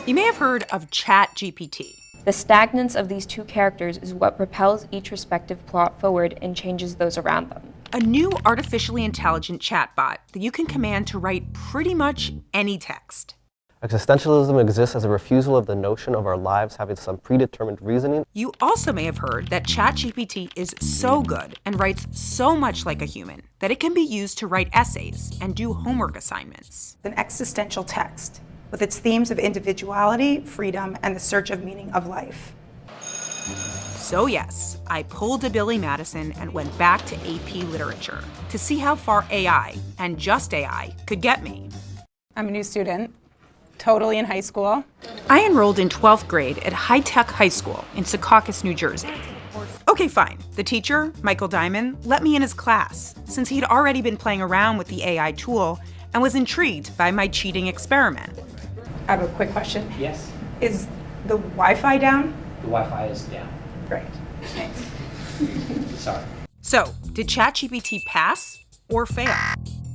You may have heard of ChatGPT. The stagnance of these two characters is what propels each respective plot forward and changes those around them. A new artificially intelligent chatbot that you can command to write pretty much any text. Existentialism exists as a refusal of the notion of our lives having some predetermined reasoning. You also may have heard that ChatGPT is so good and writes so much like a human that it can be used to write essays and do homework assignments. An existential text with its themes of individuality, freedom, and the search of meaning of life. So yes, I pulled a Billy Madison and went back to AP Literature to see how far AI, and just AI, could get me. I'm a new student, totally in high school. I enrolled in 12th grade at High Tech High School in Secaucus, New Jersey. Okay, fine. The teacher, Michael Diamond, let me in his class since he'd already been playing around with the AI tool and was intrigued by my cheating experiment. I have a quick question. Yes, Is the Wi-Fi down? the Wi-Fi is down. Great, thanks. Sorry. So, did ChatGPT pass or fail?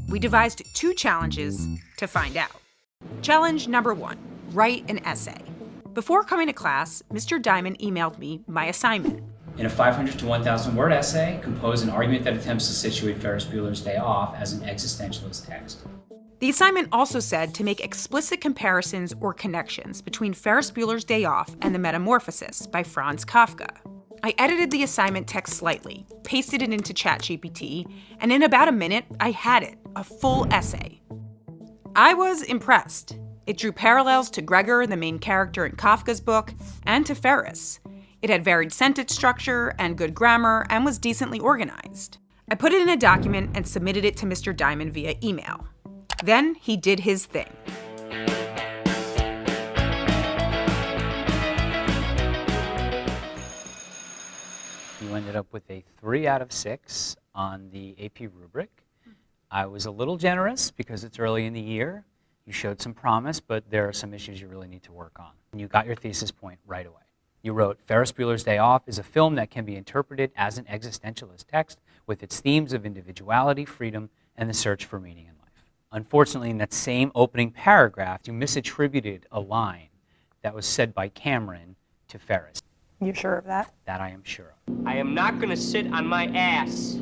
We devised 2 challenges to find out. Challenge number 1, write an essay. Before coming to class, Mr. Diamond emailed me my assignment. In a 500 to 1,000 word essay, compose an argument that attempts to situate Ferris Bueller's Day Off as an existentialist text. The assignment also said to make explicit comparisons or connections between Ferris Bueller's Day Off and The Metamorphosis by Franz Kafka. I edited the assignment text slightly, pasted it into ChatGPT, and in about a minute, I had it, a full essay. I was impressed. It drew parallels to Gregor, the main character in Kafka's book, and to Ferris. It had varied sentence structure and good grammar and was decently organized. I put it in a document and submitted it to Mr. Diamond via email. Then he did his thing. You ended up with a 3 out of 6 on the AP rubric. I was a little generous because it's early in the year. You showed some promise, but there are some issues you really need to work on. And you got your thesis point right away. You wrote, Ferris Bueller's Day Off is a film that can be interpreted as an existentialist text with its themes of individuality, freedom, and the search for meaning in life. Unfortunately, in that same opening paragraph, you misattributed a line that was said by Cameron to Ferris. You sure of that? That I am sure of. I am not going to sit on my ass.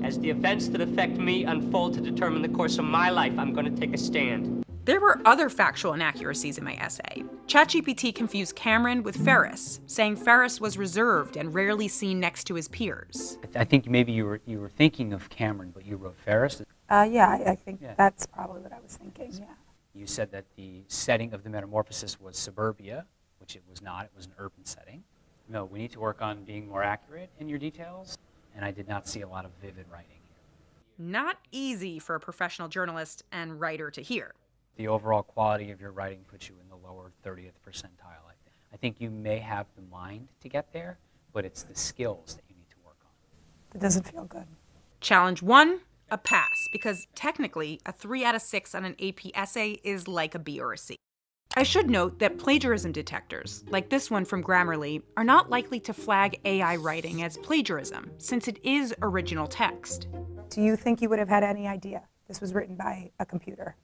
As the events that affect me unfold to determine the course of my life, I'm going to take a stand. There were other factual inaccuracies in my essay. ChatGPT confused Cameron with Ferris, saying Ferris was reserved and rarely seen next to his peers. I think maybe you were thinking of Cameron, but you wrote Ferris. Yeah, I think that's probably what I was thinking, yeah. You said that the setting of The Metamorphosis was suburbia, which it was not. It was an urban setting. No, we need to work on being more accurate in your details, and I did not see a lot of vivid writing here. Not easy for a professional journalist and writer to hear. The overall quality of your writing puts you in the lower 30th percentile, I think. I think you may have the mind to get there, but it's the skills that you need to work on. It doesn't feel good. Challenge 1, a pass, because technically a 3 out of 6 on an AP essay is like a B or a C. I should note that plagiarism detectors, like this one from Grammarly, are not likely to flag AI writing as plagiarism, since it is original text. Do you think you would have had any idea this was written by a computer?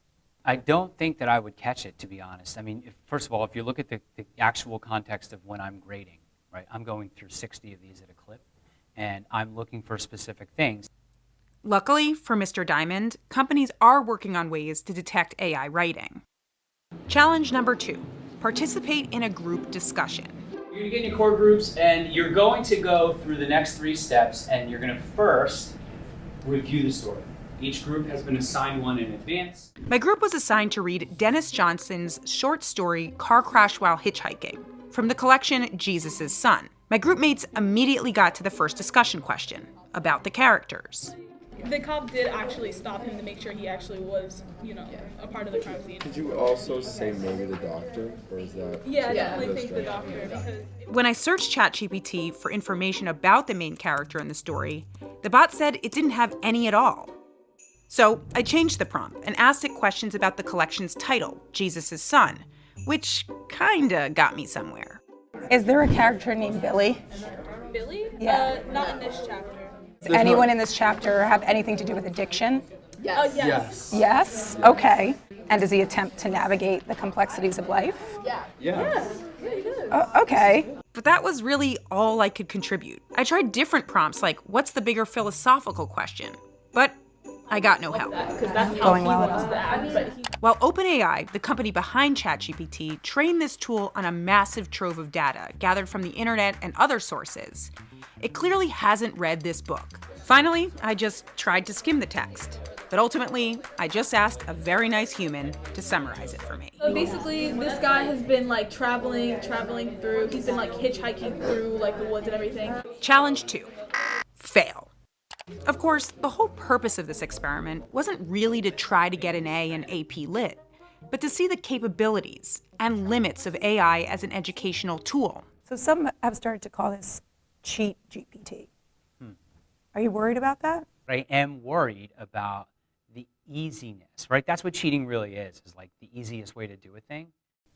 I don't think that I would catch it, to be honest. I mean, first of all, if you look at the actual context of when I'm grading, right, I'm going through 60 of these at a clip, and I'm looking for specific things. Luckily for Mr. Diamond, companies are working on ways to detect AI writing. Challenge number 2, participate in a group discussion. You're going to get in your core groups, and you're going to go through the next 3 steps, and you're going to first review the story. Each group has been assigned one in advance. My group was assigned to read Dennis Johnson's short story, Car Crash While Hitchhiking, from the collection Jesus' Son. My group mates immediately got to the first discussion question, about the characters. The cop did actually stop him to make sure he actually was, a part of the crime scene. Did you also say maybe the doctor, or is that? Yeah, I definitely think the doctor. Because when I searched ChatGPT for information about the main character in the story, the bot said it didn't have any at all. So I changed the prompt and asked it questions about the collection's title, Jesus' Son, which kinda got me somewhere. Is there a character named Billy? Billy? Yeah. Not in this chapter. Does anyone in this chapter have anything to do with addiction? Yes. Yes. Yes? Okay. And does he attempt to navigate the complexities of life? Yes. Okay. But that was really all I could contribute. I tried different prompts like, what's the bigger philosophical question? But I got no help. Because that's how Going he well. wants to act. But he While openAI, the company behind ChatGPT, trained this tool on a massive trove of data gathered from the internet and other sources, it clearly hasn't read this book. Finally, I just tried to skim the text. But ultimately, I just asked a very nice human to summarize it for me. So basically, this guy has been like traveling through. He's been like hitchhiking through like the woods and everything. Challenge 2. Fail. Of course, the whole purpose of this experiment wasn't really to try to get an A in AP Lit, but to see the capabilities and limits of AI as an educational tool. So some have started to call this cheat GPT. Are you worried about that? I am worried about the easiness, right? That's what cheating really is like the easiest way to do a thing.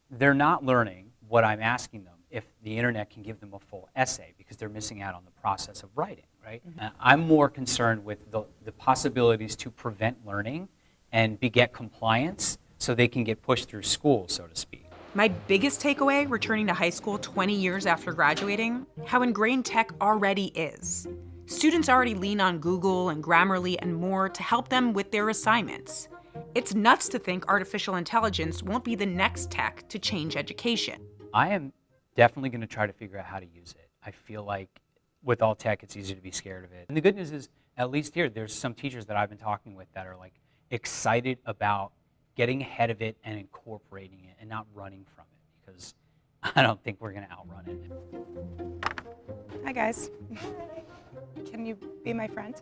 They're not learning what I'm asking them if the internet can give them a full essay because they're missing out on the process of writing, right? I'm more concerned with the possibilities to prevent learning and beget compliance so they can get pushed through school, so to speak. My biggest takeaway returning to high school 20 years after graduating, how ingrained tech already is. Students already lean on Google and Grammarly and more to help them with their assignments. It's nuts to think artificial intelligence won't be the next tech to change education. I am definitely going to try to figure out how to use it. I feel like with all tech, it's easy to be scared of it. And the good news is, at least here, there's some teachers that I've been talking with that are like excited about getting ahead of it and incorporating it and not running from it because I don't think we're going to outrun it. Hi, guys. Can you be my friend?